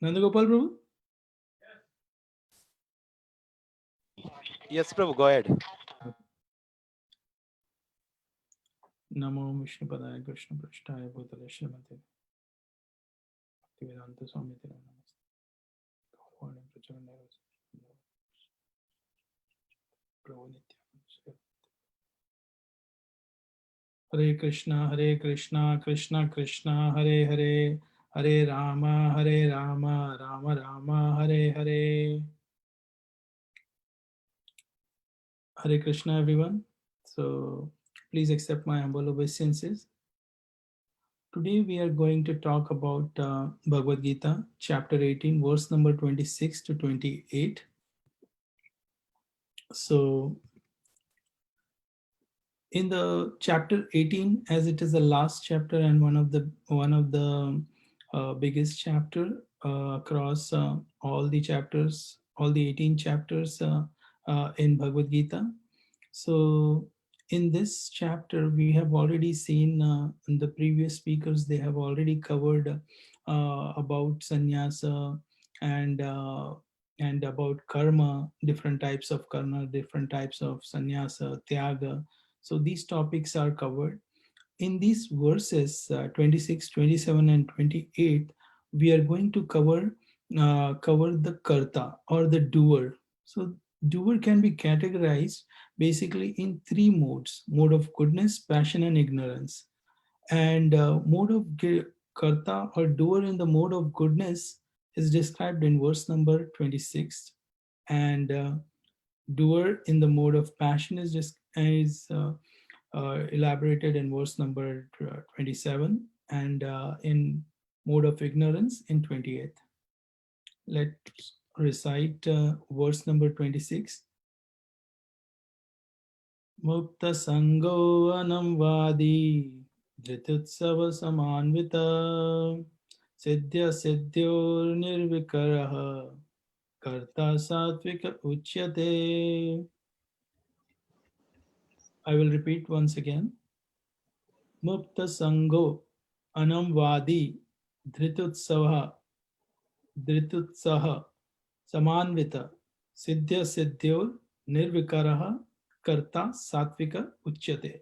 Nandagopal Prabhu? Yes, Prabhu, go ahead. Namo Vishnu Padaya Krishna Prasthaya Bhutale Srimate Bhaktivedanta Swami Tera Namaste. Prabhu Nityananda. Hare Krishna, Krishna Krishna, Hare Hare, Hare Rama, Rama Rama, Hare Hare. Hare Krishna, everyone. So please accept my humble obeisances. Today we are going to talk about Bhagavad Gita, chapter 18, verse number 26 to 28. So in the chapter 18, as it is the last chapter and one of the biggest chapter across all the chapters, all the 18 chapters in Bhagavad Gita. So in this chapter, we have already seen in the previous speakers, they have already covered about sannyasa and about karma, different types of karma, different types of sannyasa, tyaga. So these topics are covered. In these verses 26, 27, and 28, we are going to cover the karta or the doer. So doer can be categorized basically in three modes: mode of goodness, passion, and ignorance. And mode of karta or doer in the mode of goodness is described in verse number 26, and doer in the mode of passion is elaborated in verse number 27, and in mode of ignorance in 28. Let's recite verse number 26. Mukta sango anamvadi dhritutsava samanvita siddhya siddhyor nirvikaraha karta satvika uchyate. I will repeat once again. Mukta sango anamvadi dhritutsava samanvita siddhya siddhyor nirvikaraha karta satvika uchyate.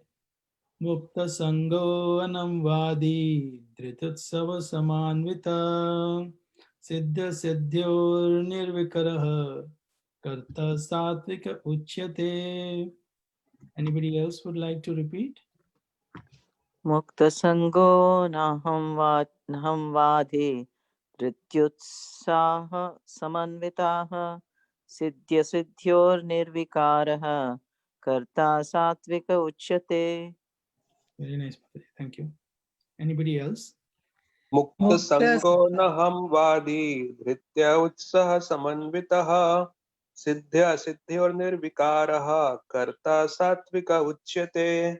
Mukta sango anamvadi dhritutsava samanvita siddhya siddhyor nirvikaraha karta satvika uchyate. Anybody else would like to repeat? Mukta sango naham vadhi dhrityutsaha samanvitaha siddhya siddhyor nirvikaraha karta satvika uchyate. Very nice, thank you. Anybody else? Mukta sango naham vadi dhritya utsaha samanvitaha siddhya siddhyor nirvikaraha karta satvika uchyate.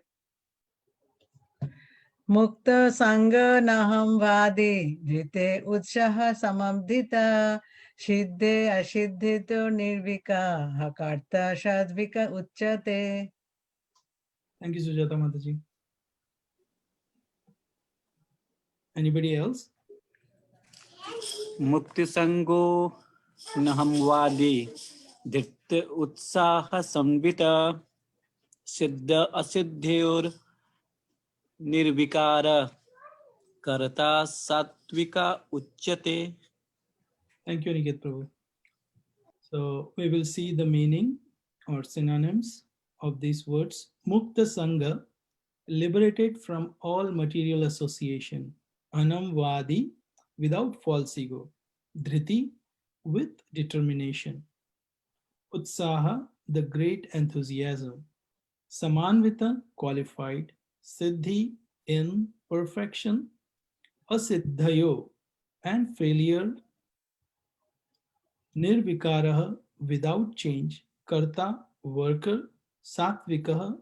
Mukta sanga naham vadi dhite utsaha samabdita siddhe asiddhito nirvika hakarta sadvika uchyate. Thank you, Sujata Mataji. Anybody else? Mukti sango nahamvadi dhritta utsaha samvita siddha asiddhyor nirvikara karta satvika uchyate. Thank you, Niket Prabhu. So we will see the meaning or synonyms of these words. Mukta Sangha, liberated from all material association. Anam Vadi, without false ego. Dhriti, with determination. Utsaha, the great enthusiasm. Samanvita, qualified. Siddhi, in perfection. Asiddhayo, and failure. Nirvikaraha, without change. Karta, worker. Satvikaha,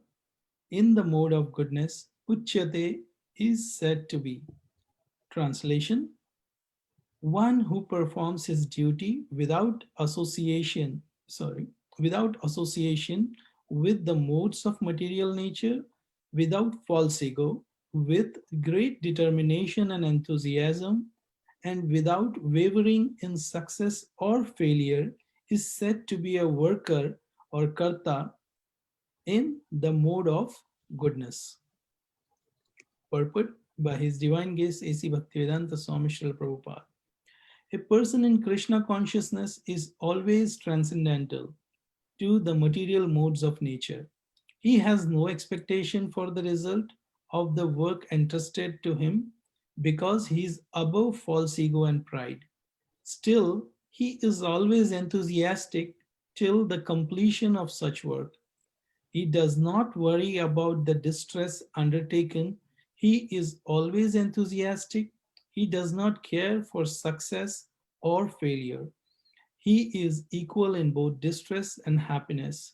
in the mode of goodness. Uchyate, is said to be. Translation: one who performs his duty without association with the modes of material nature, without false ego, with great determination and enthusiasm, and without wavering in success or failure is said to be a worker or karta in the mode of goodness. Purport by His Divine Grace A.C. Bhaktivedanta Swami Srila Prabhupada. A person in Krishna consciousness is always transcendental to the material modes of nature. He has no expectation for the result of the work entrusted to him because he is above false ego and pride. Still, he is always enthusiastic till the completion of such work. He does not worry about the distress undertaken. He is always enthusiastic. He does not care for success or failure. He is equal in both distress and happiness.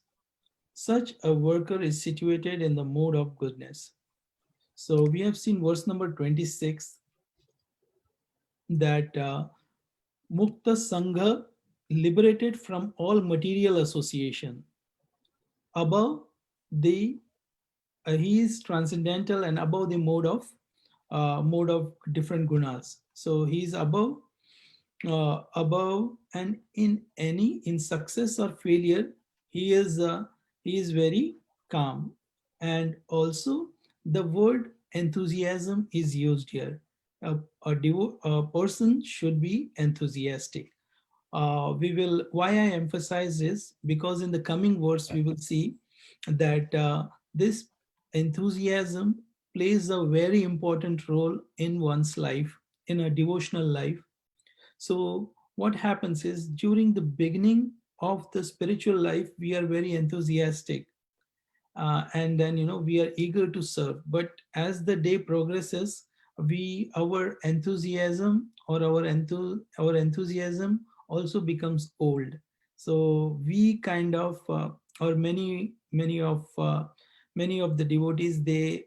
Such a worker is situated in the mode of goodness. So we have seen verse number 26 that Mukta Sangha, liberated from all material association. Above the he is transcendental and above the mode of different gunas. So he is above, and in success or failure he is very calm. And also the word enthusiasm is used here. A person should be enthusiastic. We will, why I emphasize this, because in the coming verse we will see that this enthusiasm plays a very important role in one's life, in a devotional life. So what happens is, during the beginning of the spiritual life we are very enthusiastic, and then we are eager to serve. But as the day progresses, our enthusiasm, or our enthusiasm also becomes old. So we kind of or many of the devotees, the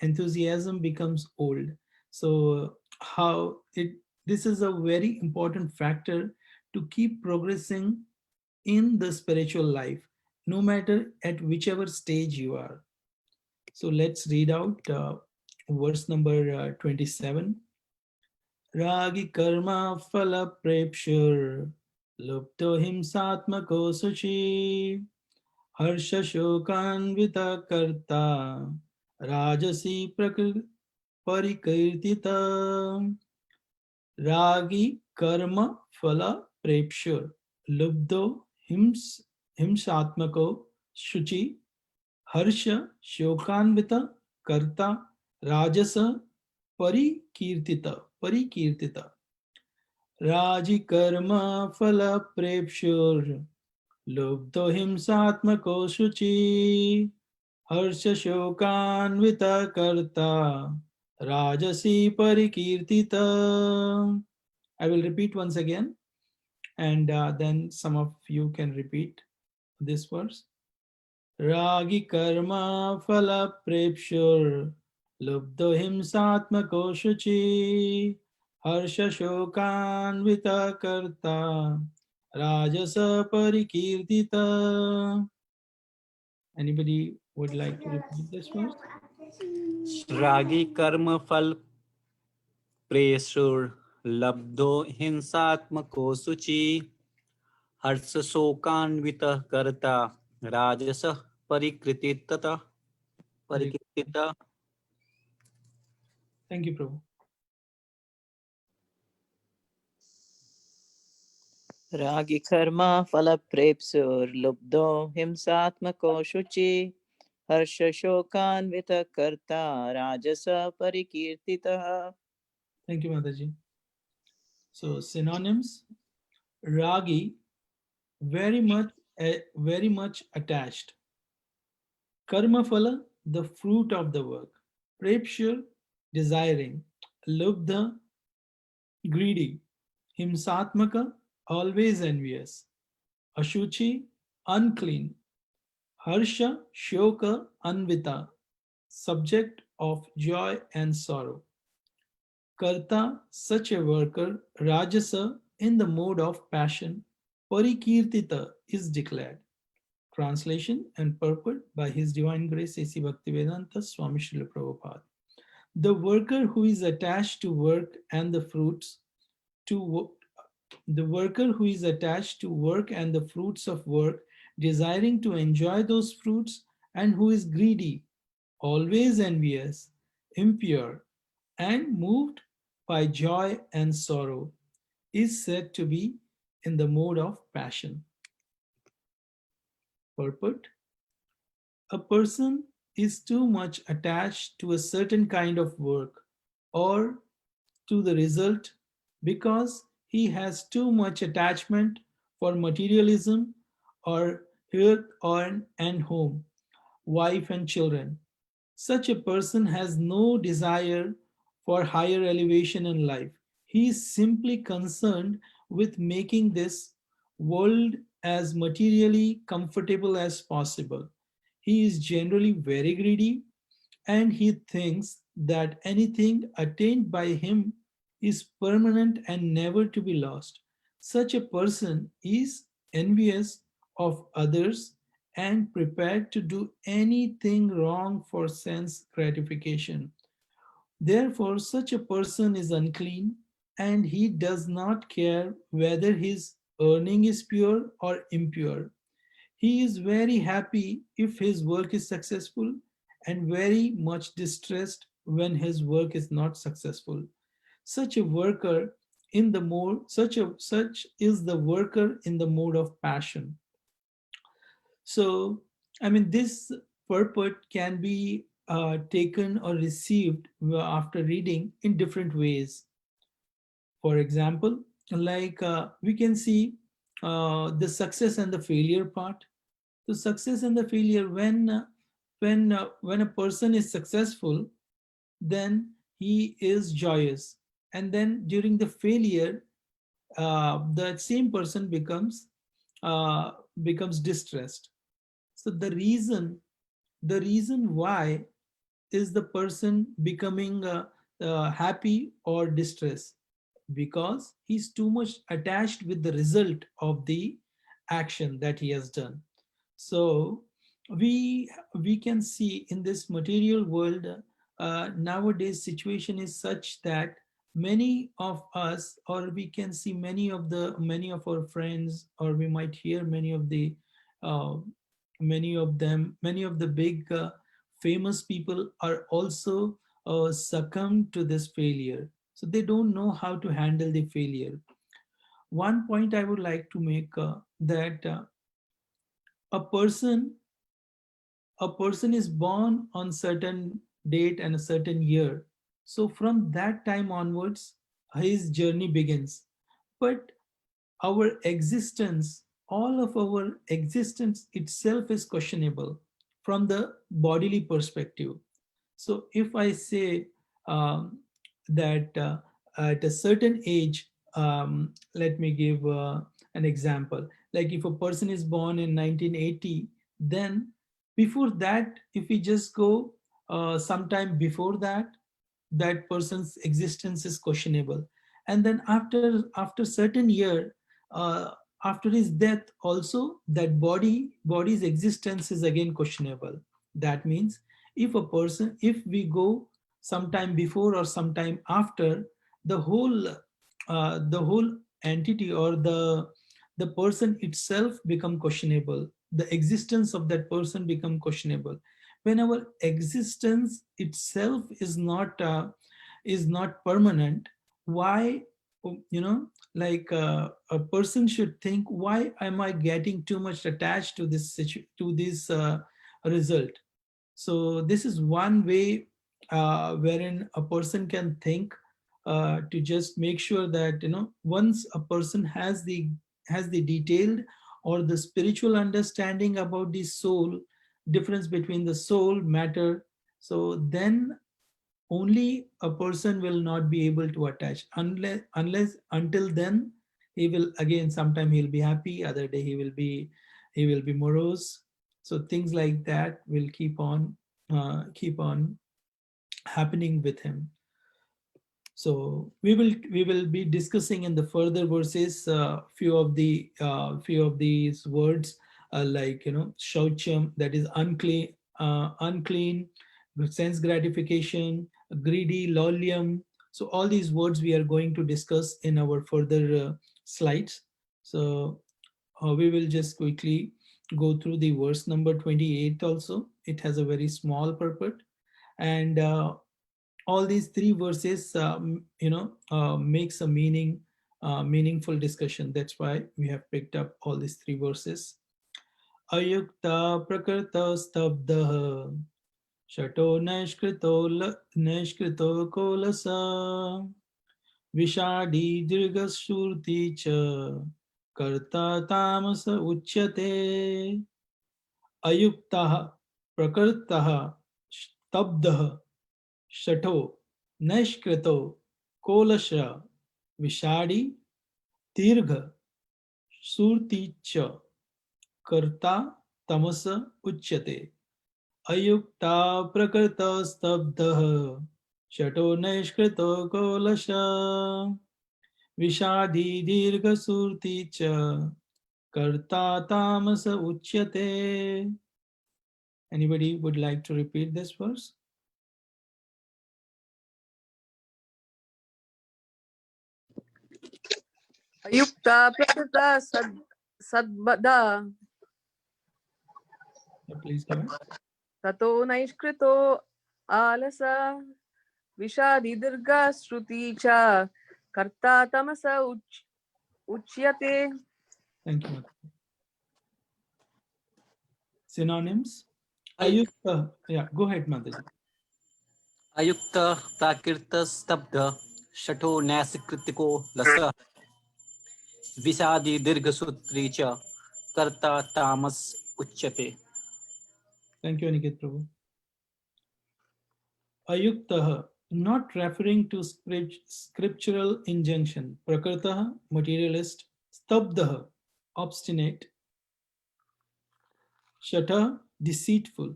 enthusiasm becomes old. So how it this is a very important factor to keep progressing in the spiritual life, no matter at whichever stage you are. So let's read out verse number 27. Ragi karma phala prepshur lupto himsatmako suchi harsha shokanvita karta rajasi parikirtita. Ragi karma phala prepshur lubdo himsatmako shuchi harsha shokanvita karta rajasa parikirtita. Raji karma phala prepshur lubdo himsatmako shuchi harsha shokanvita karta rajasi parikirtita. I will repeat once again, and then some of you can repeat this verse. Ragi karma phala prepshur lubdo himsatmako shuchi harsha shokanvita karta rajasa parikirtita. Anybody would like to repeat this verse? रागी कर्म फल प्रेसुर लब्धो हिंसात्मको सुचि हर्ष शोकान्वित करता राजस परिकृतिता परिकृतिता. Thank you, Prabhu. Ragi karma phala prepsur lubdo himsatmako shuchi harsha shokanvita karta rajasa parikirtita. Thank you, Mataji. So synonyms: Ragi, very much attached. Karma phala, the fruit of the work. Prepshur, desiring. Lubdha, greedy. Himsatmaka, always envious. Ashuchi, unclean. Harsha, shoka, anvita, subject of joy and sorrow. Karta, such a worker. Rajasa, in the mode of passion. Parikirtita, is declared. Translation and purport by His Divine Grace A.C. Bhaktivedanta Swami Srila Prabhupada. The worker who is attached to work and the fruits to wo- the worker who is attached to work and the fruits of work, desiring to enjoy those fruits, and who is greedy, always envious, impure, and moved by joy and sorrow, is said to be in the mode of passion. Purport: a person is too much attached to a certain kind of work or to the result because he has too much attachment for materialism or health or and home, wife and children. Such a person has no desire for higher elevation in life. He is simply concerned with making this world as materially comfortable as possible. He is generally very greedy and he thinks that anything attained by him is permanent and never to be lost. Such a person is envious of others and prepared to do anything wrong for sense gratification. Therefore, such a person is unclean and he does not care whether his earning is pure or impure. He is very happy if his work is successful and very much distressed when his work is not successful. Such a worker in the mode such is the worker in the mode of passion. So, I mean, this purport can be taken or received after reading in different ways. For example, like we can see the success and the failure part. The success and the failure, when a person is successful, then he is joyous, and then during the failure, that same person uh, becomes distressed. So the reason why is the person becoming happy or distressed, because he's too much attached with the result of the action that he has done. So we can see in this material world, nowadays situation is such that many of us, or we can see many of our friends, or we might hear uh, many of the big famous people are also succumb to this failure, so they don't know how to handle the failure. One point I would like to make, that a person a person is born on certain date and a certain year, so from that time onwards his journey begins. But our existence, all of our existence itself is questionable from the bodily perspective. So if I say that at a certain age, let me give an example. Like if a person is born in 1980, then before that, if we just go sometime before that, that person's existence is questionable. And then after certain year, uh, after his death also, that body's existence is again questionable. That means if we go sometime before or sometime after, the whole entity or the person itself become questionable, the existence of that person become questionable. When our existence itself is not permanent, why, like a person should think, why am I getting too much attached to this result? So this is one way wherein a person can think, to just make sure that, once a person has the detailed or the spiritual understanding about the soul, difference between the soul matter, so then only a person will not be able to attach, unless until then he will, again, sometime he'll be happy, other day he will be morose. So things like that will keep on happening with him. So we will be discussing in the further verses few of these words, like, shaucham, that is unclean, sense gratification, greedy, lolium. So all these words we are going to discuss in our further slides. So we will just quickly go through the verse number 28 also. It has a very small purport, and all these three verses makes a meaningful discussion. That's why we have picked up all these three verses. Ayukta prakrta stabdah shato naishkrito kolasa Vishadi dirghashurti cha karta tamasa uchyate ayuktah prakartah stabdah shato nashkrito kolasha vishadi dirgha surti cha karta tamasa uchyate ayukta prakarta stabdah shato nashkrito kolasha Vishadi dirgha surti cha karta tamasa uchyate. Anybody would like to repeat this verse? Ayukta prakrita sadbada Please go ahead. tato naishkrito alasa vishadi dirga shruti cha karta tamasa uchyate. Thank you. Synonyms. Ayukta. Yeah, go ahead, Mataji. अयुक्त प्राकृत स्तब्ध शठो नैसकृतिको लस विषादी दीर्घसूत्री च कर्ता तामस उच्यते. Thank you, Aniket Prabhu. Ayukta, not referring to scriptural injunction. Prakrta, materialist. Stabdha, obstinate. Shata, deceitful.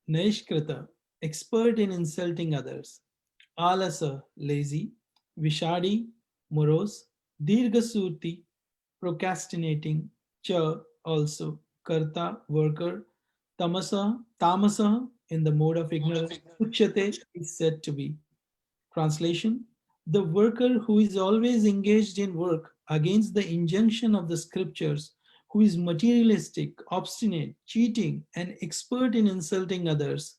Naishkrita, expert in insulting others. Alasa, lazy. Vishadi, morose. Dirghasuti, procrastinating. Cha, also. Karta, worker. Tamasa, in the mode of ignorance. Uchyate is said to be. Translation: the worker who is always engaged in work against the injunction of the scriptures, who is materialistic, obstinate, cheating, and expert in insulting others,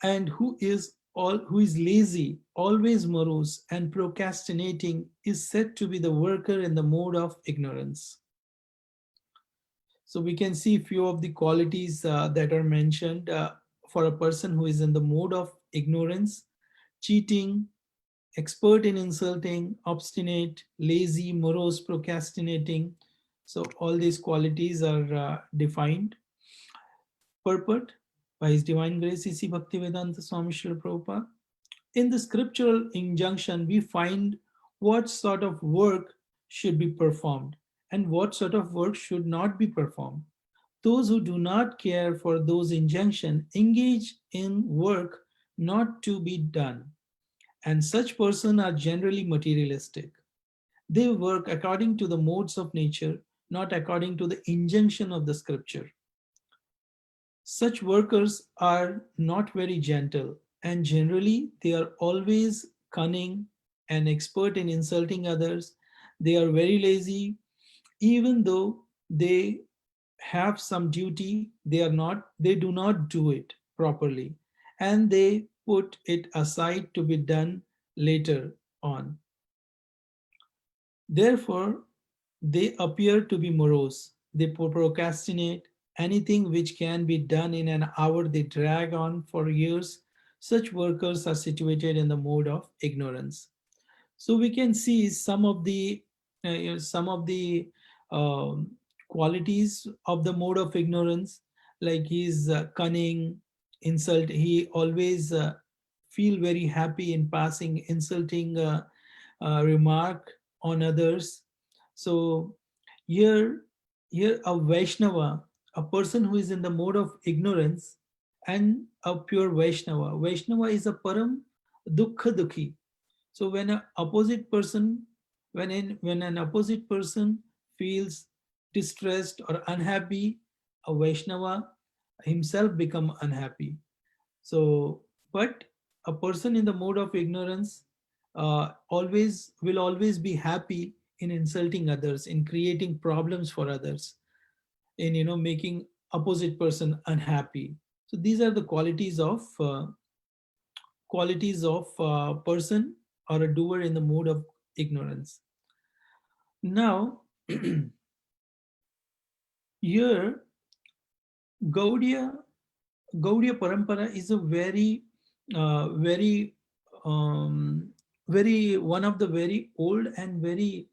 and who is lazy, always morose, and procrastinating, is said to be the worker in the mode of ignorance. So we can see few of the qualities that are mentioned for a person who is in the mode of ignorance: cheating, expert in insulting, obstinate, lazy, morose, procrastinating. So all these qualities are defined. Purport by His Divine Grace C.C. Bhaktivedanta Swami Srila Prabhupada. In the scriptural injunction, we find what sort of work should be performed and what sort of work should not be performed. Those who do not care for those injunctions engage in work not to be done, and such persons are generally materialistic. They work according to the modes of nature, not according to the injunction of the scripture. Such workers are not very gentle, and generally they are always cunning and expert in insulting others. They are very lazy. Even though they have some duty, they do not do it properly, and they put it aside to be done later on. Therefore, they appear to be morose. They procrastinate. Anything which can be done in an hour, they drag on for years. Such workers are situated in the mode of ignorance. So we can see some of the um, qualities of the mode of ignorance, like he's cunning, insult. He always feel very happy in passing insulting remark on others. So here, here a Vaishnava, a person who is in the mode of ignorance, and a pure Vaishnava. Vaishnava is a param dukkha dukhi. So when an opposite person, when an opposite person feels distressed or unhappy, a Vaishnava himself become unhappy. So, but a person in the mode of ignorance always will always be happy in insulting others, in creating problems for others, in making opposite person unhappy. So these are the qualities of person or a doer in the mode of ignorance. Now, here Gaudiya Parampara is a very, um, very one of the very old and very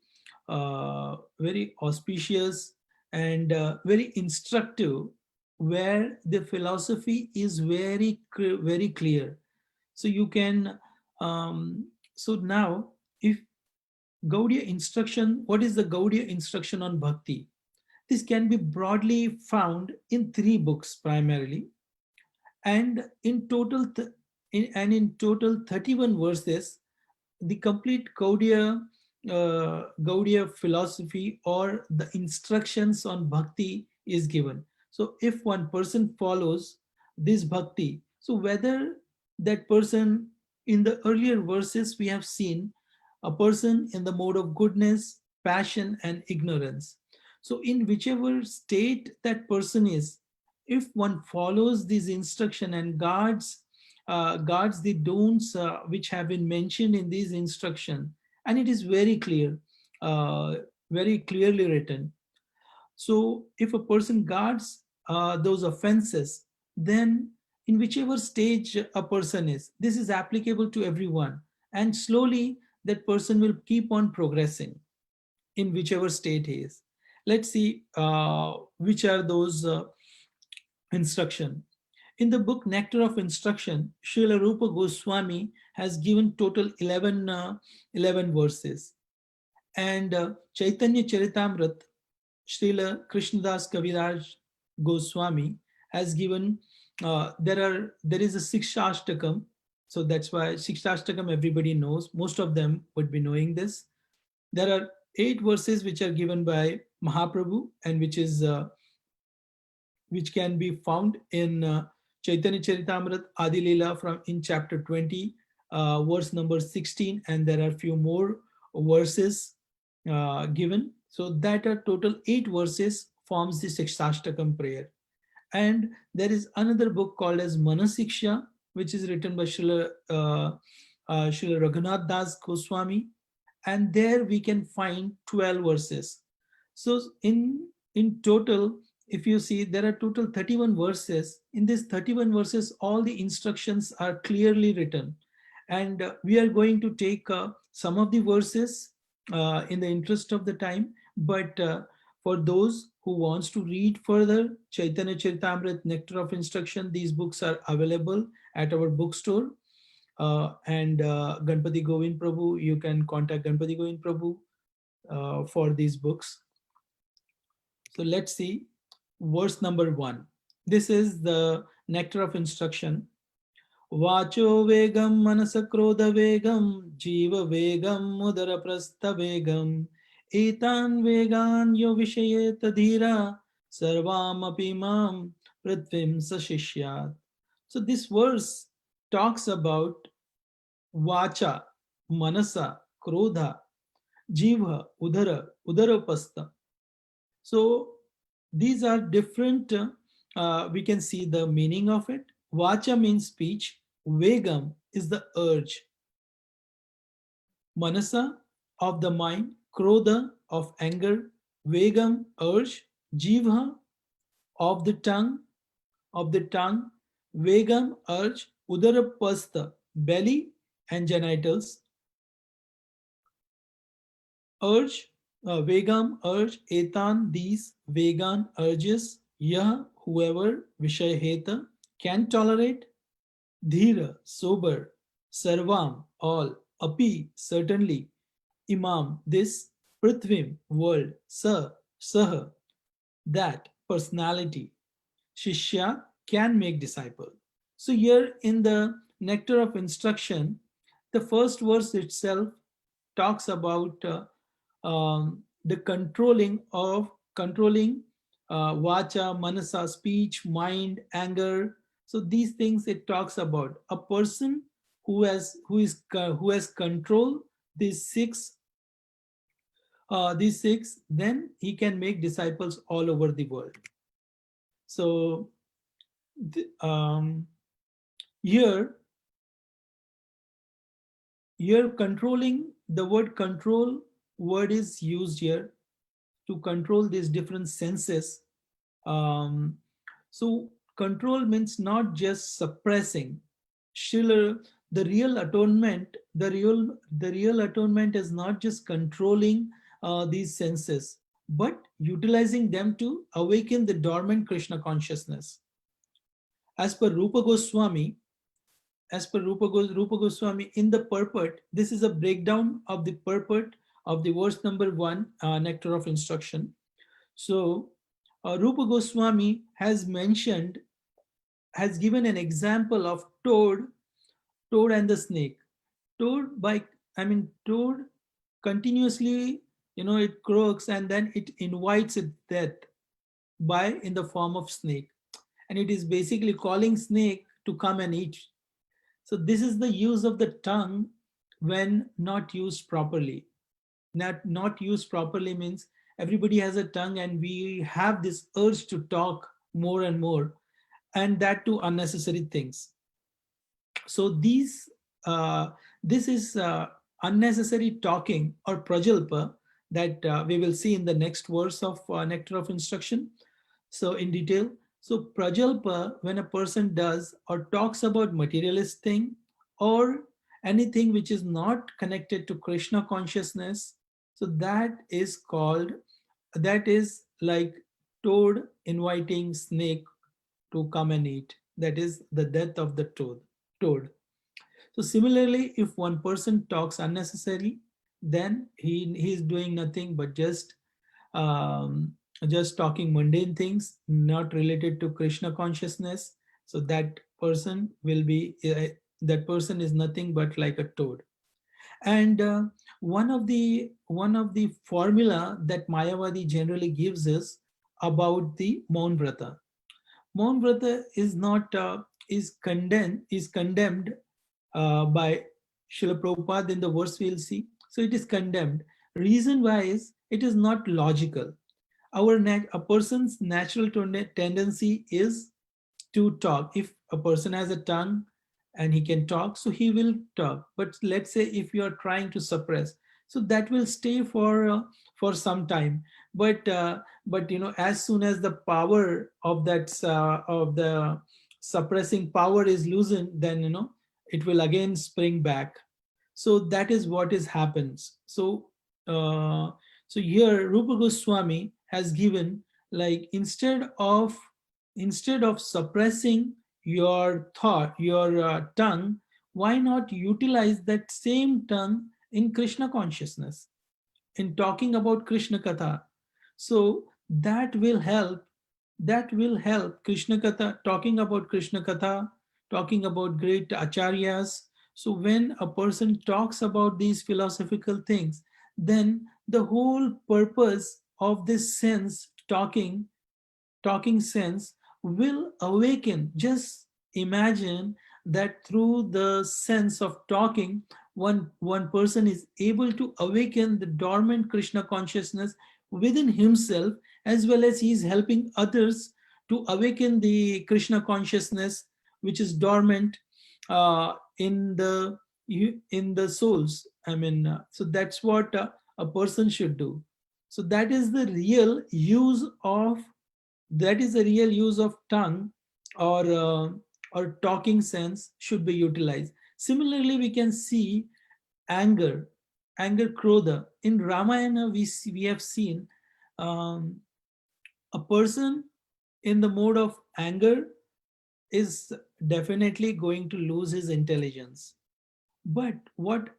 auspicious and very instructive, where the philosophy is very clear. So you can, so now, if Gaudiya instruction, what is the Gaudiya instruction on bhakti? This can be broadly found in three books primarily, and in total 31 verses, the complete Gaudiya philosophy or the instructions on bhakti is given. So if one person follows this bhakti, so whether that person, in the earlier verses we have seen a person in the mode of goodness, passion and ignorance. So in whichever state that person is, if one follows this instruction and guards the don'ts which have been mentioned in these instruction, and it is uh, very clearly written. So if a person guards those offenses, then in whichever stage a person is, this is applicable to everyone, and slowly that person will keep on progressing in whichever state he is. Let's see which are those instruction. In the book Nectar of Instruction, Srila Rupa Goswami has given total 11 verses. And Chaitanya Charitamrita, Srila Krishnadas Kaviraj Goswami has given, there is a Sikshashtakam. So that's why Sikshashtakam everybody knows. Most of them would be knowing this. There are 8 verses which are given by Mahaprabhu, and which can be found in Chaitanya Charitamrita Adi Leela from in chapter 20, verse number 16, and there are few more verses given. So that are total 8 verses forms the Sikshashtakam prayer. And there is another book called as Manasiksha, which is written by Srila Raghunath Das Goswami, and there we can find 12 verses. So in total, if you see, there are total 31 verses. In these 31 verses, all the instructions are clearly written, and we are going to take some of the verses in the interest of the time, but for those who wants to read further Chaitanya Charitamrita Nectar of Instruction, these books are available at our bookstore. And Ganpati Govind Prabhu, you can contact Ganpati Govind Prabhu for these books. So let's see verse number 1. This is the Nectar of Instruction. Vacho vegam manasa krodha vegam jiva vegam mudara prastha vegam etan vegan yo vishayet dhira sarvam apimam prithvim sashishyat. So this verse talks about vacha, manasa, krodha, jiva, udarapastha. So these are different, we can see the meaning of it. Vacha means speech, vegam is the urge, manasa of the mind, krodha of anger, vegam urge, jiva of the tongue, vegam urge, udarapastha belly and genitals, urge, vegam urge, etan these, vegan urges, yah whoever, vishayheta can tolerate, dhira sober, sarvam all, api certainly, imam this, prithvim world, sah that personality, shishya can make disciple. So here in the Nectar of Instruction, the first verse itself talks about the controlling vacha, manasa, speech, mind, anger. So these things it talks about. A person who has control these six, then he can make disciples all over the world. So here controlling, the word control word is used here to control these different senses. Um, so control means not just suppressing. Schiller, the real atonement is not just controlling these senses, but utilizing them to awaken the dormant Krishna consciousness. As per Rupa Goswami, Rupa Goswami, in the purport, this is a breakdown of the purport of the verse number 1, Nectar of Instruction. So Rupa Goswami has given an example of toad and the snake. Toad continuously, it croaks and then it invites its death in the form of snake. And it is basically calling snake to come and eat. So this is the use of the tongue when not used properly. Not used properly means everybody has a tongue and we have this urge to talk more and more, and that too unnecessary things. So this is unnecessary talking or prajalpa that we will see in the next verse of Nectar of Instruction. So in detail, so prajalpa, when a person does or talks about materialist thing or anything which is not connected to Krishna consciousness, so that is like toad inviting snake to come and eat. That is the death of the toad. So similarly, if one person talks unnecessarily, then he is doing nothing but um, just talking mundane things not related to Krishna consciousness. So that person is nothing but like a toad. And one of the formula that Mayavadi generally gives is about the Maun Vrata. Maun Vrata is condemned by Srila Prabhupada in the verse we'll see. So it is condemned. Reason why is it is not logical. A person's natural tendency is to talk. If a person has a tongue and he can talk, so he will talk. But let's say if you are trying to suppress, so that will stay for some time. But as soon as the power of the suppressing power is loosened, then it will again spring back. So that is what happens. So here Rupa Goswami has given, like, instead of suppressing your tongue, why not utilize that same tongue in Krishna consciousness, in talking about Krishna Katha? So that will help. Krishna Katha, talking about Krishna Katha, talking about great acharyas. So when a person talks about these philosophical things, then the whole purpose of this talking sense will awaken. Just imagine that through the sense of talking, one person is able to awaken the dormant Krishna consciousness within himself, as well as he is helping others to awaken the Krishna consciousness which is dormant in the souls. So that's what a person should do. So that is the real use of tongue, or talking sense should be utilized. Similarly, we can see anger, krodha. In Ramayana, we have seen um, a person in the mode of anger is definitely going to lose his intelligence. But what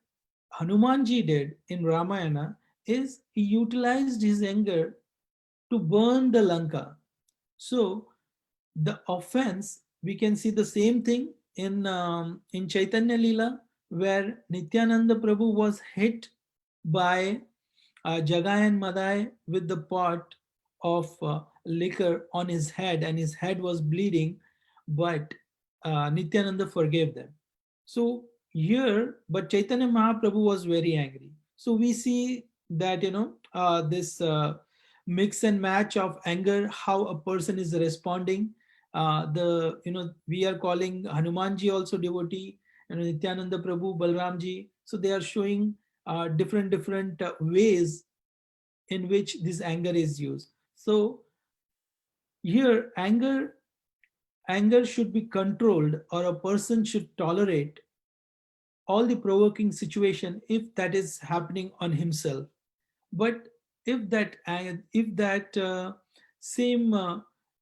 Hanumanji did in Ramayana is he utilized his anger to burn the Lanka. So the offense, we can see the same thing in Chaitanya Leela, where Nityananda Prabhu was hit by Jagai and Madai with the pot of liquor on his head, and his head was bleeding, but Nityananda forgave them. So here, but Chaitanya Mahaprabhu was very angry. So we see that, this mix and match of anger, how a person is responding. We are calling Hanumanji also devotee, Nityananda Prabhu, Balramji. So they are showing different ways in which this anger is used. So here, anger should be controlled, or a person should tolerate all the provoking situation if that is happening on himself. But if that same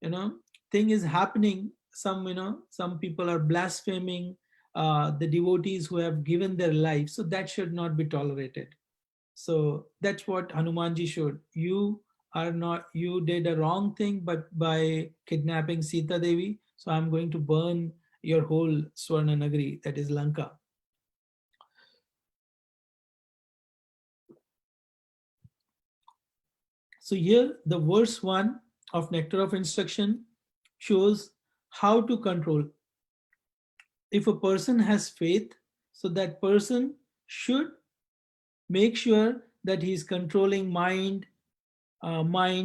you know thing is happening, some people are blaspheming the devotees who have given their life, so that should not be tolerated. So that's what Hanumanji showed. You did a wrong thing, but by kidnapping Sita Devi, so I'm going to burn your whole Swarna Nagari, that is Lanka. So here the verse 1 of Nectar of Instruction shows how to control. If a person has faith, so that person should make sure that he is controlling mind,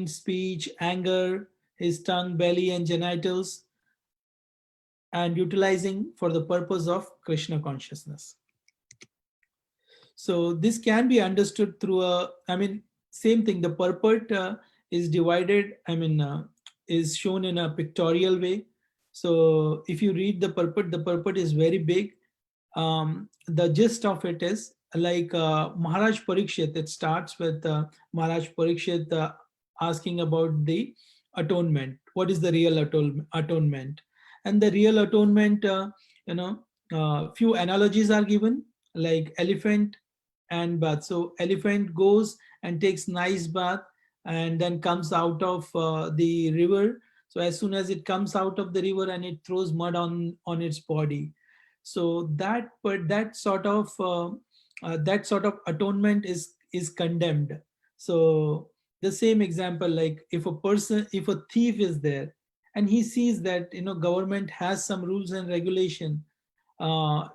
speech, anger, his tongue, belly, and genitals, and utilizing for the purpose of Krishna consciousness. So this can be understood through same thing. The purport is divided, is shown in a pictorial way. So if you read the purport is very big. The gist of it is like Maharaj Parikshit. It starts with Maharaj Parikshit asking about the atonement. What is the real atonement? And the real atonement, few analogies are given, like elephant and bath. So elephant goes and takes nice bath and then comes out of the river. So as soon as it comes out of the river, and it throws mud on its body. So that sort of atonement is condemned. So the same example, like if a thief is there and he sees that government has some rules and regulation,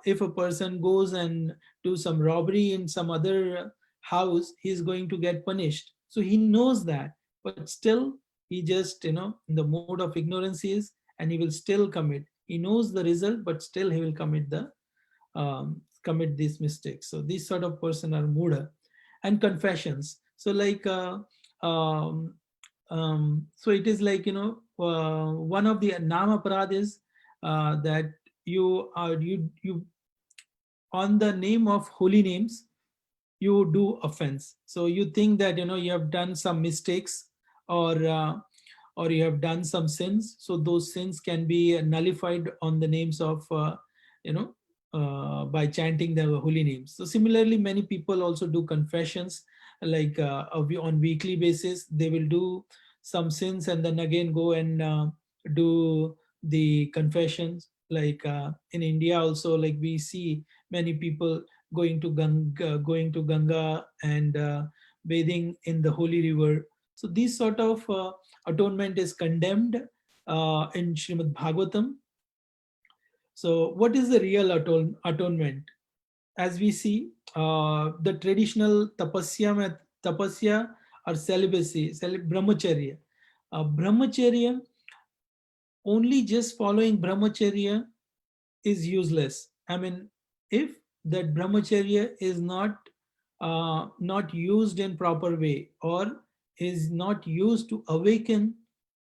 if a person goes and do some robbery in some other house, he's going to get punished. So he knows that, but still he just in the mode of ignorance is, and he will still commit. He knows the result, but still he will commit these mistakes. So these sort of person are muda. And confessions. So like so it is like one of the nama parad is that you on the name of holy names you do offense. So you think that you have done some mistakes, or you have done some sins, so those sins can be nullified on the names of you know by chanting the holy names. So similarly, many people also do confessions, like on weekly basis they will do some sins and then again go and do the confessions. Like in India also, like we see many people going to Ganga and bathing in the holy river. So this sort of atonement is condemned in Srimad Bhagavatam. So what is the real atonement? As we see, the traditional tapasya or celibacy, brahmacharya. Brahmacharya, only just following brahmacharya is useless. If that brahmacharya is not used in proper way, or is not used to awaken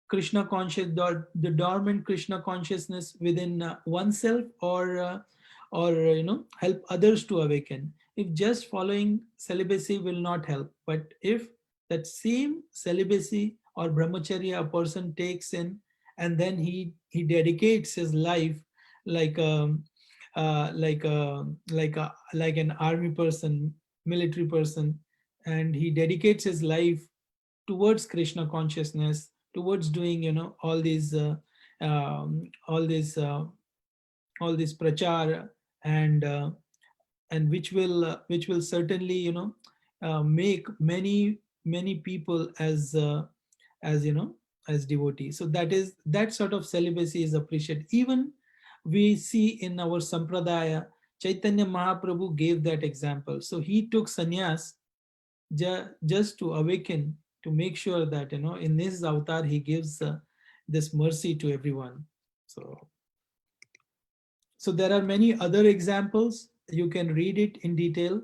Krishna conscious, the dormant Krishna consciousness within oneself, or help others to awaken. If just following celibacy will not help, but if that same celibacy or brahmacharya a person takes in, and then he dedicates his life like like an army person, military person, and he dedicates his life towards Krishna consciousness, towards doing all these prachar, and which will certainly make many people as as devotees. So that sort of celibacy is appreciated. Even we see in our sampradaya Chaitanya Mahaprabhu gave that example. So he took sannyas just to awaken, to make sure that, in his avatar, he gives this mercy to everyone. So there are many other examples. You can read it in detail,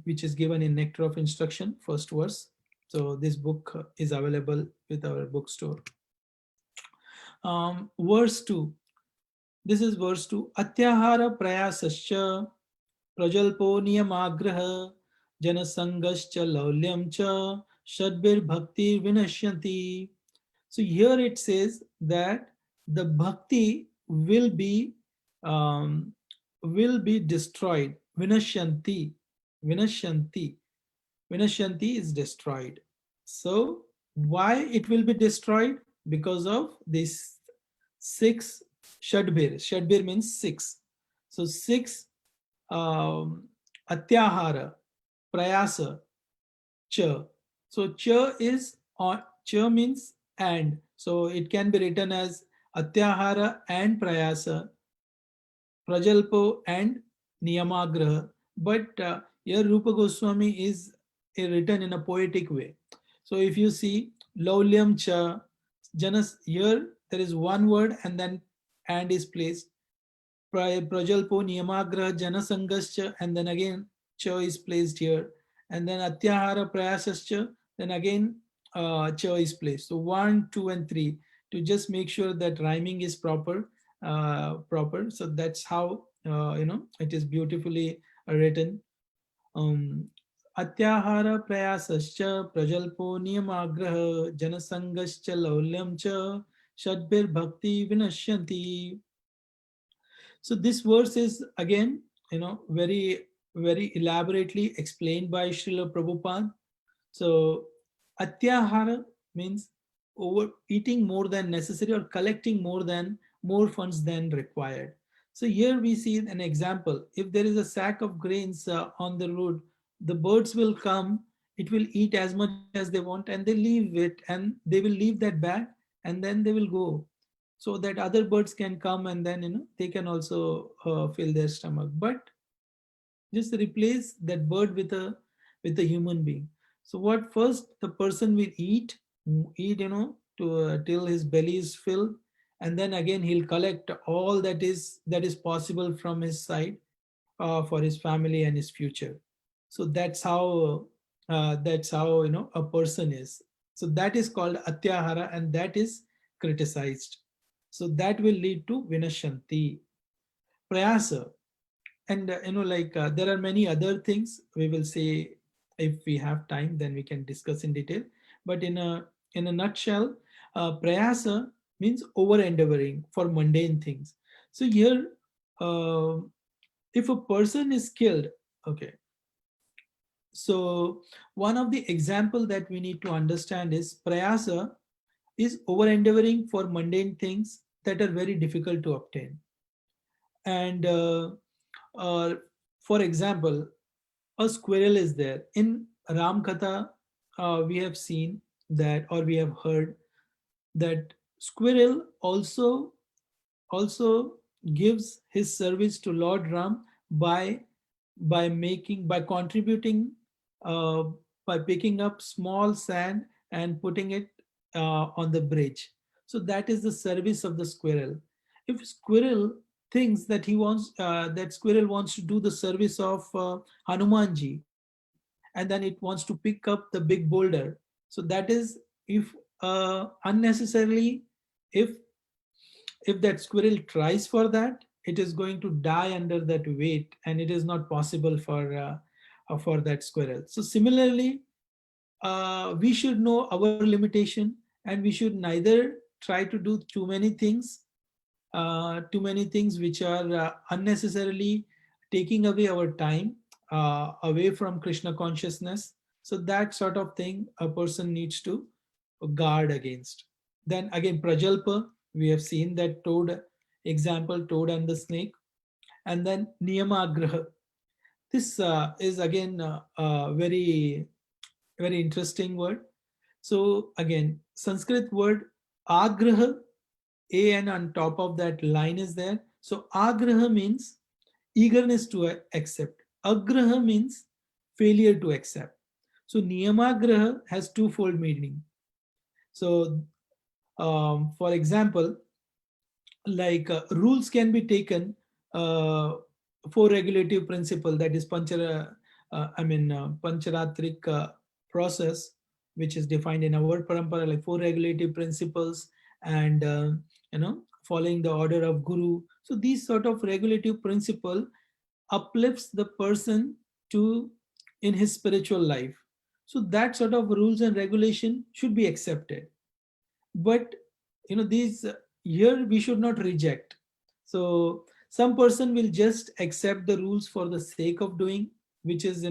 which is given in Nectar of Instruction, first verse. So this book is available with our bookstore. Verse 2. This is verse 2. Atyahara prayasascha prajalpo niyamagraha janasangascha laulyam cha shadbir bhakti vinashyanti. So here it says that the bhakti um, will be destroyed. Vinashyanti. Vinashyanti. Vinashyanti is destroyed. So why it will be destroyed? Because of these 6 shadbir. Shadbir means 6. So 6 atyahara, prayasa, cha. So cha is on, cha means and. So it can be written as atyahara and prayasa, prajalpo and niyamagraha. But here Rupa Goswami is written in a poetic way. So if you see laulyam cha, janas, here there is one word and then and is placed. Prajalpo niyamagraha janasangascha, and then again cha is placed here, and then atyahara prayasascha, then again cha is placed. So 1, 2, and 3 to just make sure that rhyming is proper. So that's how it is beautifully written. Atyahara prayasascha prajalpo niyamagraha janasangascha laulyam cha shadbir bhakti vinashyanti. So this verse is again, very, very elaborately explained by Srila Prabhupada. So atyahara means over eating more than necessary or collecting more funds than required. So here we see an example. If there is a sack of grains on the road, the birds will come, it will eat as much as they want, and they leave it, and they will leave that bag, and then they will go, so that other birds can come, and then they can also fill their stomach. But just replace that bird with a human being. So what, first the person will eat to till his belly is filled, and then again he'll collect all that is possible from his side, for his family and his future. So that's how a person is. So that is called atyahara, and that is criticized. So that will lead to vinashanti. Prayasa. And there are many other things we will say. If we have time, then we can discuss in detail, but in a nutshell, prayasa means over endeavoring for mundane things. So here, uh, if a person is killed, okay, so one of the example that we need to understand is prayasa is over endeavoring for mundane things that are very difficult to obtain. And uh, for example, a squirrel is there in Ram Katha. We have seen that, or we have heard that squirrel also gives his service to Lord Ram by contributing, uh, by picking up small sand and putting it on the bridge. So that is the service of the squirrel. If squirrel thinks that that squirrel wants to do the service of Hanumanji, and then it wants to pick up the big boulder, so that is, if unnecessarily, if if that squirrel tries for that, it is going to die under that weight, and it is not possible for that squirrel. So similarly, we should know our limitation, and we should neither try to do too many things which are unnecessarily taking away our time away from Krishna consciousness. So that sort of thing a person needs to guard against. Then again, prajalpa, we have seen that toad example, toad and the snake. And then niyamagraha. This is again a very, very interesting word. So again, Sanskrit word agraha, a and on top of that line is there. So agraha means eagerness to accept. Agraha means failure to accept. So niyamagraha has twofold meaning. So for example, like rules can be taken uh, for regulative principle, that is pancharatrik process, which is defined in our parampara, like four regulative principles, and following the order of guru. So these sort of regulative principle uplifts the person to in his spiritual life. So that sort of rules and regulation should be accepted. But these here we should not reject. So some person will just accept the rules for the sake of doing, which is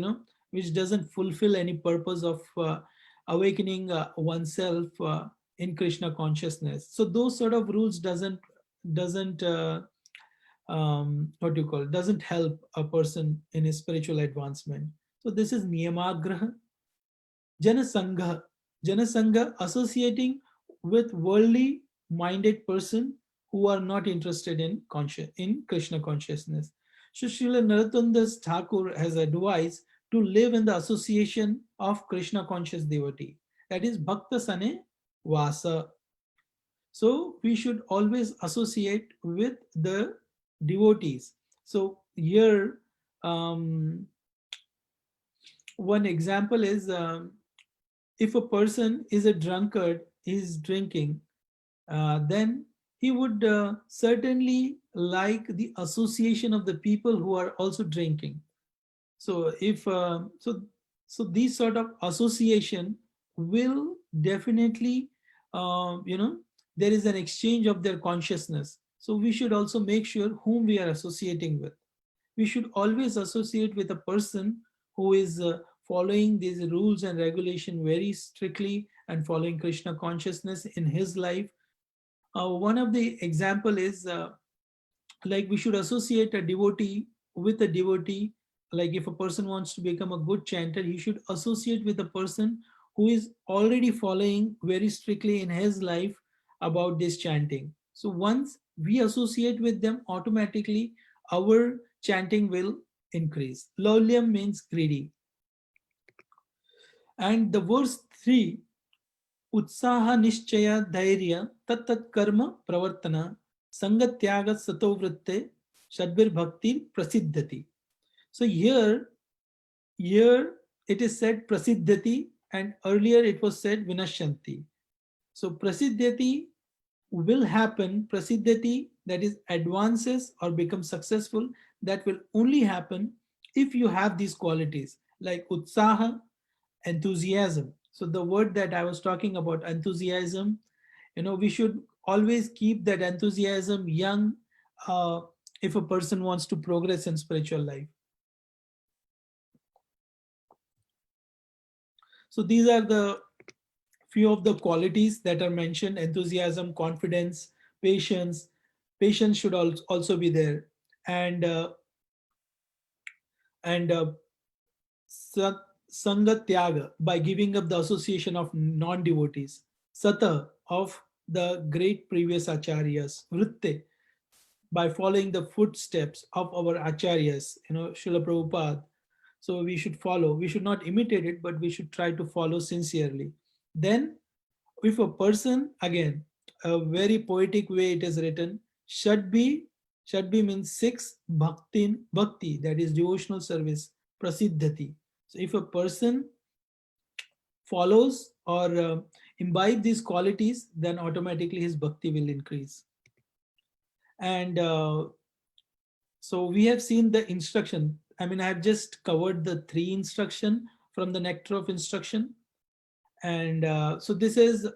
which doesn't fulfill any purpose of awakening oneself in Krishna consciousness. So those sort of rules doesn't what do you call, doesn't help a person in his spiritual advancement. So this is niyamagraha. Janasangha. Janasangha, associating with worldly minded person who are not interested in Krishna consciousness. So Srila Narottam Thakur has advised to live in the association of Krishna conscious devotee. That is Bhakta Sane Vasa. So we should always associate with the devotees. So here, one example is, if a person is a drunkard, is drinking, then he would certainly like the association of the people who are also drinking. So if so these sort of association will definitely, there is an exchange of their consciousness. So we should also make sure whom we are associating with. We should always associate with a person who is following these rules and regulation very strictly and following Krishna consciousness in his life. One of the example is, like we should associate a devotee with a devotee. Like if a person wants to become a good chanter, he should associate with a person who is already following very strictly in his life about this chanting. So once we associate with them, automatically our chanting will increase. Laulyam means greedy. And the verse 3, उत्साह निश्चय धैर्य तत्त कर्म प्रवर्तन संगत्याग सतो वृत्ते षड्भिर्भक्ति प्रसिद्धति. So here it is said prasiddhati, and earlier it was said vinashanti. So prasiddhati will happen. Prasiddhati, that is advances or become successful, that will only happen if you have these qualities like utsaha, enthusiasm. So the word that I was talking about, enthusiasm, we should always keep that enthusiasm young, if a person wants to progress in spiritual life. So these are the few of the qualities that are mentioned: enthusiasm, confidence, patience. Patience should also be there. And Sangatyaga, by giving up the association of non-devotees. Sata, of the great previous acharyas. Vritte, by following the footsteps of our acharyas, Srila Prabhupada. So we should follow. We should not imitate it, but we should try to follow sincerely. Then, if a person, again, a very poetic way it is written, should be means six, bhakti, that is devotional service, prasiddhati. So if a person follows or imbibe these qualities, then automatically his bhakti will increase. And so we have seen the instruction. I mean, I have just covered the three instruction from the nectar of instruction. And so this is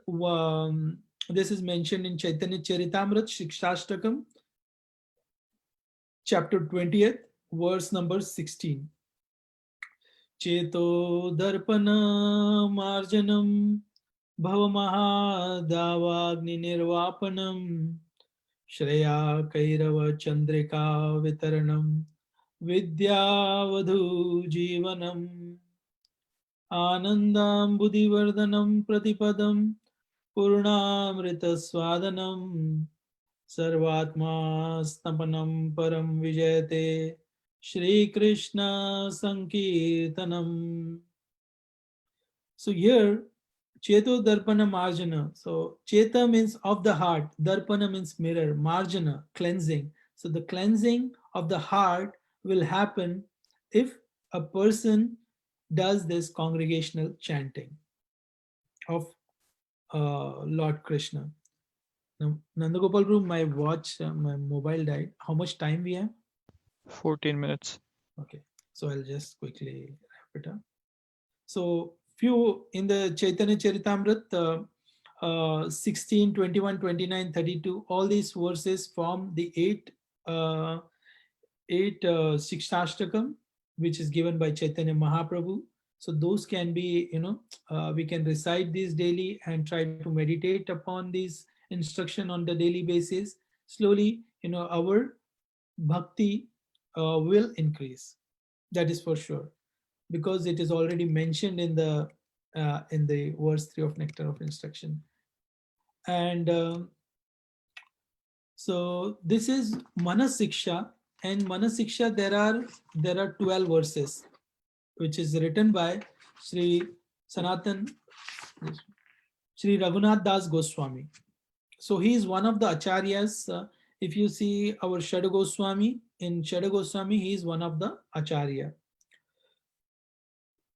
mentioned in Chaitanya Charitamrita Shikshashtakam, chapter 20th, verse number 16. Cheto darpana marjanam bhavamahadavagni nirvapanam Shreya Kairava Chandrika Vitaranam Vidyavadhu Jivanam Anandam Buddhivardhanam Pratipadam Purnamrita Swadanam Sarvatma Stapanam Param Vijayate Shri Krishna Sankirtanam. So here, Cheto Darpana Marjana. So Cheta means of the heart, Darpana means mirror, Marjana, cleansing. So the cleansing of the heart will happen if a person does this congregational chanting of Lord Krishna. Now, Nandagopal Prabhu, my watch, my mobile died. How much time we have? 14 minutes. Okay, so I'll just quickly wrap it up. So few in the Chaitanya Charitamrit, 16, 21, 29, 32, all these verses form the eight Shikshashtakam, which is given by Chaitanya Mahaprabhu. So those can be, we can recite these daily and try to meditate upon these instruction on the daily basis. Slowly, our bhakti will increase. That is for sure, because it is already mentioned in the verse 3 of Nectar of Instruction. And so this is Manasiksha, and Manasiksha there are 12 verses, which is written by Sri Sanatan, Sri Raghunath Das Goswami. So he is one of the acharyas. If you see our Shada Goswami, in Shada Goswami, he is one of the acharya.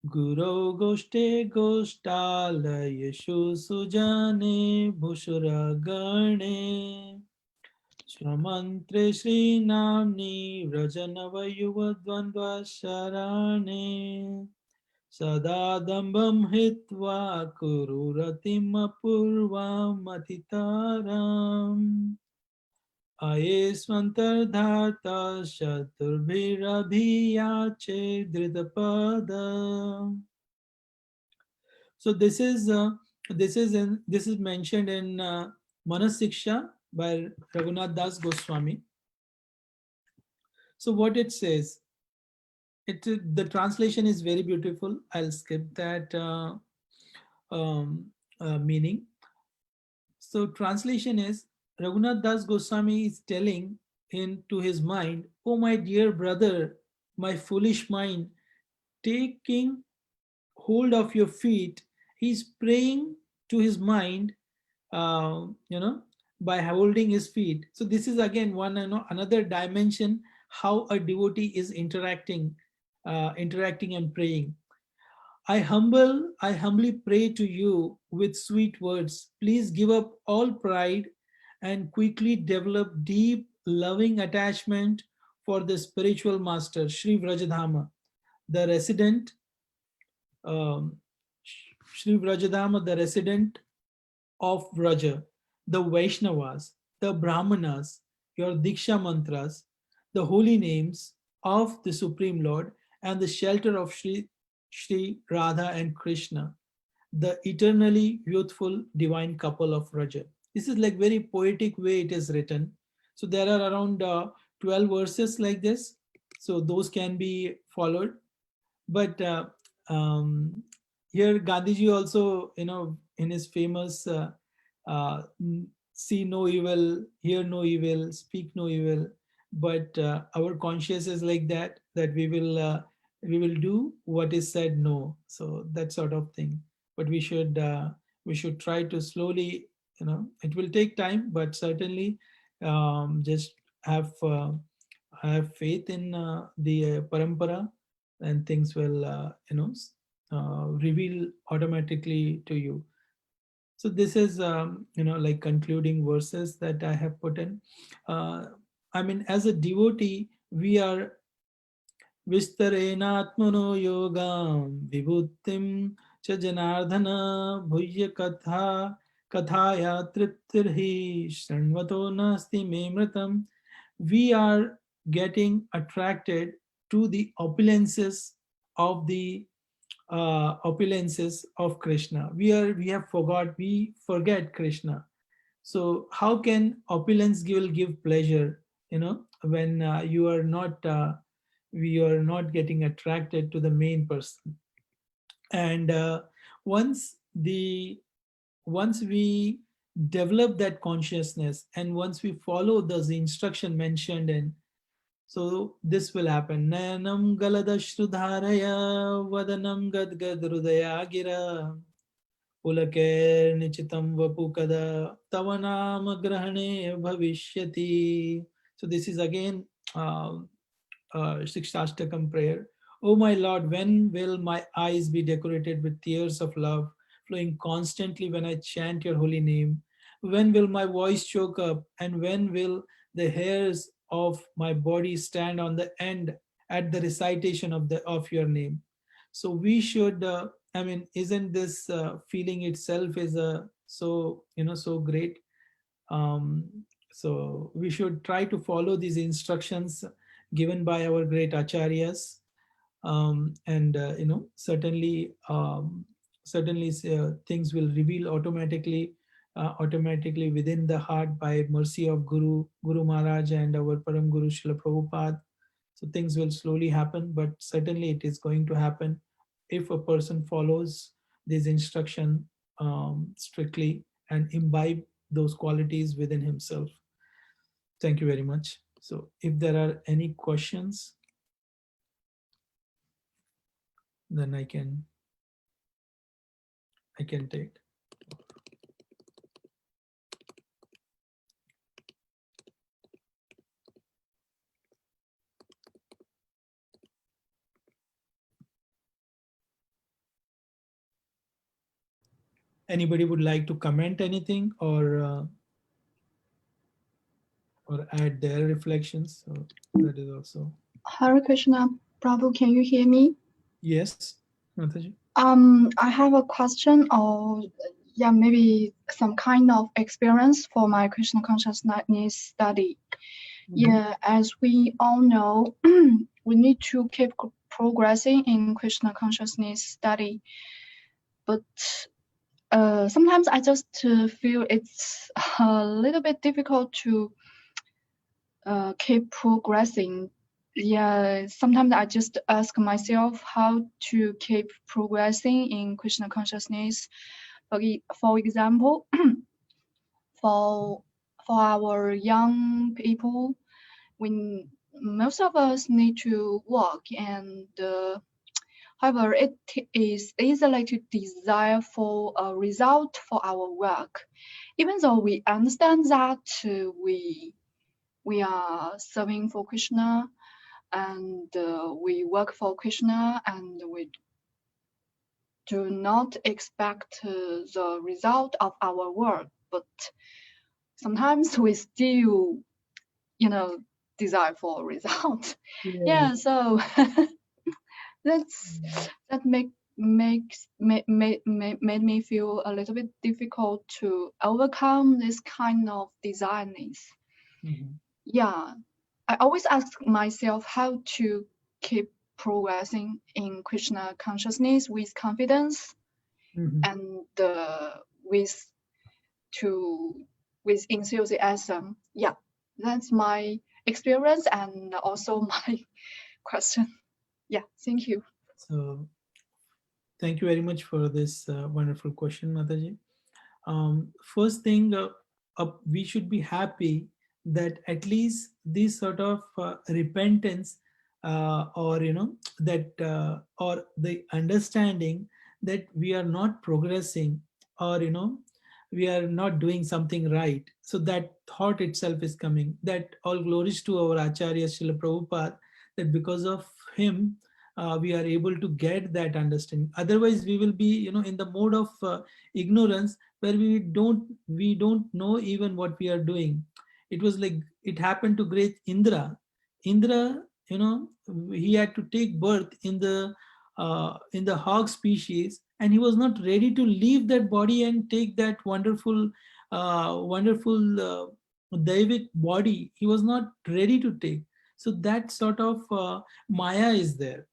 Guru Goshte Goshtalayeshu Sujane Bhushuragane Swamantre Sri Namni Vrajanavayuva Dvandva Sharane Sadadambam Hitva Kururatim Apurvam Matitaram Ayesvantardhata Shaturbhirabhiyache Dritapada. So this is mentioned in Manasiksha by Raghunath Das Goswami. So what it says, the translation is very beautiful. I'll skip that meaning. So translation is, Raghunath Das Goswami is telling into his mind, oh my dear brother, my foolish mind, taking hold of your feet, he's praying to his mind, by holding his feet. So this is again another dimension how a devotee is interacting and praying. I humbly pray to you with sweet words. Please give up all pride and quickly develop deep, loving attachment for the spiritual master, Sri Vrajadhama, the resident, Sri Vrajadhama, the resident of Vraja, the Vaishnavas, the Brahmanas, your Diksha mantras, the holy names of the Supreme Lord, and the shelter of Sri Radha and Krishna, the eternally youthful divine couple of Vraja. This is like very poetic way it is written. So there are around 12 verses like this. So those can be followed. But here Gandhiji also, in his famous see no evil, hear no evil, speak no evil, but our conscience is like that we will do what is said no. So that sort of thing. But we should try to slowly, it will take time, but certainly just have faith in the parampara, and things will reveal automatically to you. So this is like concluding verses that I have put in. I mean, as a devotee, we are Vistarenatmano yogam vibhuttim cha janardhana bhuyya kathaya triptirhi shanvato nasti memritam. We are getting attracted to the opulences of Krishna. We forget Krishna. So how can opulence will give pleasure? When we are not getting attracted to the main person. And once we develop that consciousness, and once we follow the instruction mentioned in So this will happen. Nayanam galadashrudharaya vadanam gadgad hrudaya gira pulake nichitam vapukada tavanam grahane bhavishyati. So this is again Shikshashtakam prayer. O my Lord, when will my eyes be decorated with tears of love, flowing constantly when I chant your holy name? When will my voice choke up, and when will the hairs of my body stand on the end at the recitation of your name? So we should. I mean, isn't this feeling itself is so so great? Um, so we should try to follow these instructions given by our great acharyas, and certainly things will reveal automatically within the heart by mercy of Guru Maharaj and our Param Guru Srila Prabhupada. So things will slowly happen, but certainly it is going to happen if a person follows this instruction strictly and imbibe those qualities within himself. Thank you very much. So if there are any questions, then I can take. Anybody would like to comment anything or add their reflections? So that is also. Hare Krishna, Prabhu, can you hear me? Yes, Mataji. I have a question, or yeah, maybe some kind of experience for my Krishna consciousness study. Yeah, as we all know, we need to keep progressing in Krishna consciousness study. But sometimes I just feel it's a little bit difficult to keep progressing. Yeah, sometimes I just ask myself how to keep progressing in Krishna consciousness. For example, for our young people, when most of us need to work, and however, it is easily to desire for a result for our work, even though we understand that we are serving for Krishna, and we work for Krishna, and we do not expect the result of our work, but sometimes we still, desire for a result. Yeah, so that made me feel a little bit difficult to overcome this kind of desires. Yeah, I always ask myself how to keep progressing in Krishna consciousness with confidence and with enthusiasm. Yeah, that's my experience and also my question. Yeah, thank you. So thank you very much for this wonderful question, Mataji. First thing, we should be happy that at least this sort of repentance, or that or the understanding that we are not progressing, or we are not doing something right. So that thought itself is coming. That all glories to our Acharya Srila Prabhupada, that because of him we are able to get that understanding. Otherwise we will be in the mode of ignorance, where we don't know even what we are doing. It was like it happened to great Indra. He had to take birth in the hog species, and he was not ready to leave that body and take that wonderful Daivik body. He was not ready to take. So that sort of Maya is there.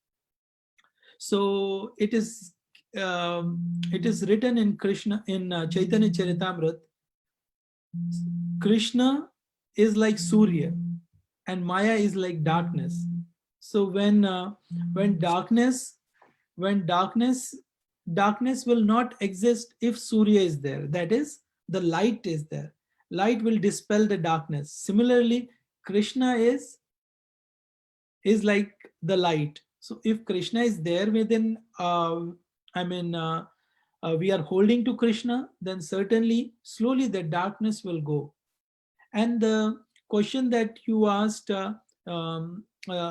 So it is written in Krishna, in Chaitanya Charitamrita. Krishna is like Surya, and Maya is like darkness. So when darkness will not exist if Surya is there. That is, the light is there. Light will dispel the darkness. Similarly, Krishna is is like the light. So if Krishna is there within, I mean, we are holding to Krishna, then certainly slowly the darkness will go. And the question that you asked,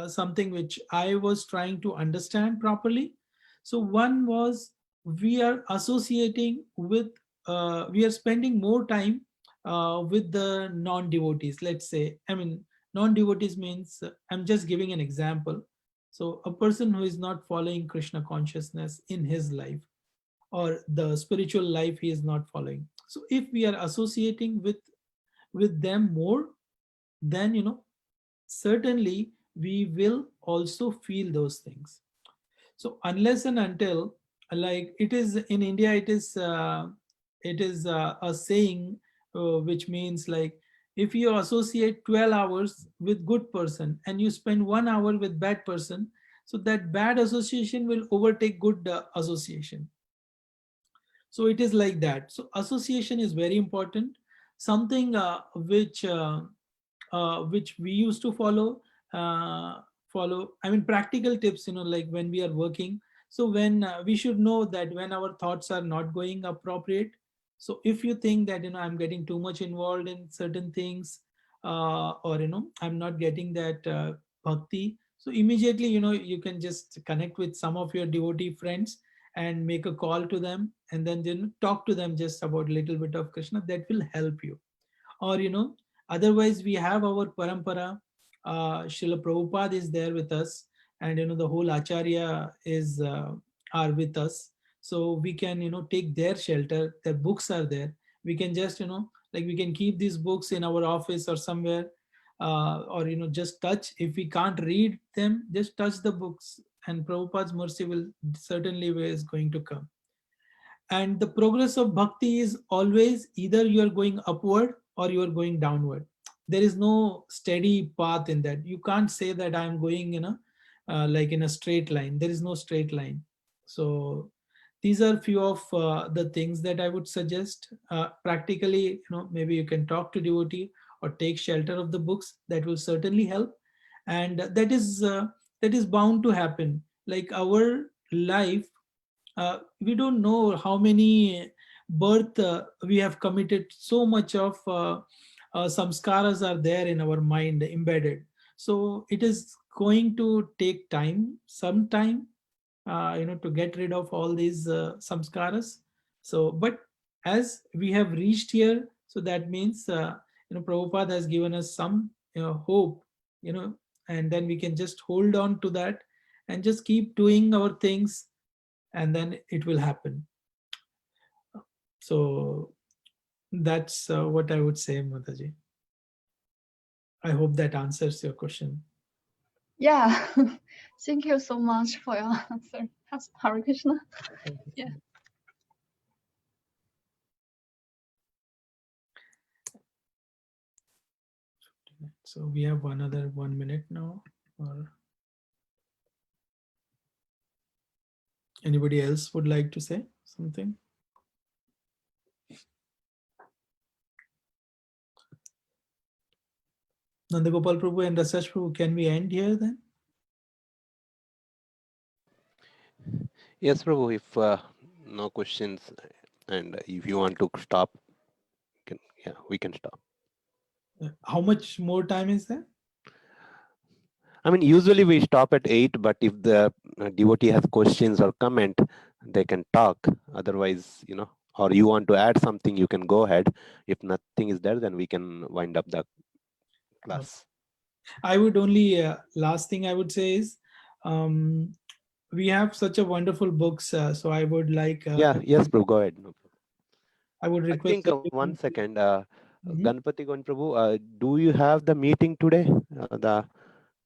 something which I was trying to understand properly. So one was, we are associating with, we are spending more time with the non-devotees. Let's say, I mean, non-devotees means, I'm just giving an example. So a person who is not following Krishna consciousness in his life, or the spiritual life he is not following. So if we are associating with them more, then certainly we will also feel those things. So unless and until, like it is in India, it is a saying, which means like, if you associate 12 hours with good person and you spend 1 hour with bad person, so that bad association will overtake good association. So it is like that. So association is very important. Something which we used to follow, I mean, practical tips, like when we are working. So when we should know that when our thoughts are not going appropriate. So if you think that I'm getting too much involved in certain things, or I'm not getting that bhakti, so immediately you can just connect with some of your devotee friends and make a call to them, and then talk to them just about a little bit of Krishna. That will help you. Or otherwise we have our parampara. Srila Prabhupada is there with us, and the whole acharya is are with us. So we can take their shelter. Their books are there. We can just like, we can keep these books in our office or somewhere, or just touch. If we can't read them, just touch the books, and Prabhupada's mercy will certainly is going to come. And the progress of bhakti is always either you are going upward or you are going downward. There is no steady path in that. You can't say that I'm going like in a straight line. There is no straight line. So these are few of the things that I would suggest. Practically, maybe you can talk to devotee or take shelter of the books. That will certainly help. And that is bound to happen. Like our life, we don't know how many birth we have committed. So much of samskaras are there in our mind embedded. So it is going to take time, some time, to get rid of all these samskaras. So but as we have reached here, so that means Prabhupada has given us some hope, and then we can just hold on to that and just keep doing our things, and then it will happen. So that's what I would say, Mataji. I hope that answers your question. Yeah, thank you so much for your answer. Hare Krishna. Yeah. So we have another 1 minute now. Or anybody else would like to say something? Nandagopal Prabhu and Rasash Prabhu, can we end here then? Yes, Prabhu, if no questions and if you want to stop, we can stop. How much more time is there? I mean, usually we stop at 8, but if the devotee has questions or comment, they can talk. Otherwise, or you want to add something, you can go ahead. If nothing is there, then we can wind up the class. I would only, last thing I would say is, we have such a wonderful books. So I would like. Yes, Prabhu, go ahead. No problem. I would request. I think 1 second. Ganpati Gaun Prabhu, do you have the meeting today? The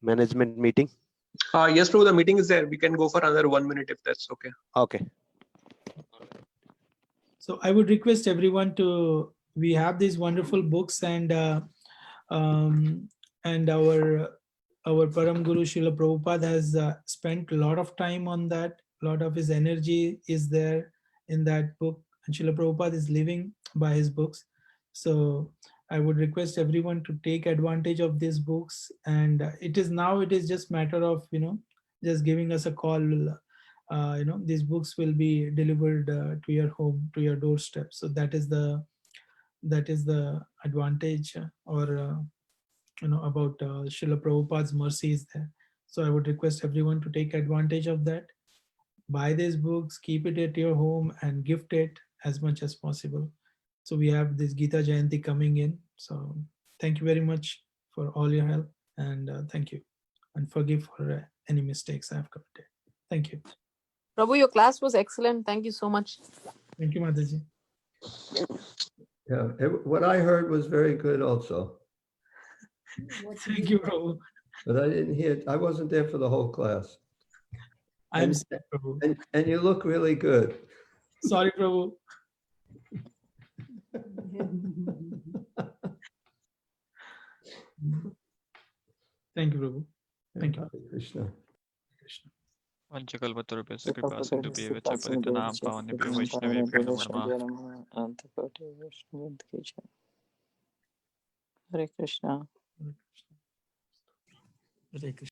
management meeting? Yes, Prabhu, the meeting is there. We can go for another 1 minute if that's okay. Okay. So I would request everyone to, we have these wonderful books, and our Param Guru Srila Prabhupada has spent a lot of time on that. A lot of his energy is there in that book, and Srila Prabhupada is living by his books. So I would request everyone to take advantage of these books. And it is just matter of, just giving us a call. These books will be delivered to your home, to your doorstep. So that is the advantage, about Srila Prabhupada's mercy is there. So I would request everyone to take advantage of that. Buy these books, keep it at your home, and gift it as much as possible. So we have this Gita Jayanti coming in. So thank you very much for all your help, and thank you, and forgive for any mistakes I have committed. Thank you. Prabhu, your class was excellent. Thank you so much. Thank you, Mataji. Yeah, what I heard was very good also. Thank you, Prabhu. But I didn't hear, I wasn't there for the whole class. I'm And- sorry, Prabhu. And you look really good. Sorry, Prabhu. Thank you, Prabhu. Thank you. Hare Krishna. Krishna. Vanchakalpatarubhyasya kripa sindhubhyev cha paritanam pavanebhyo vaishnavebhyo namo namah. Hare Krishna. Hare Krishna.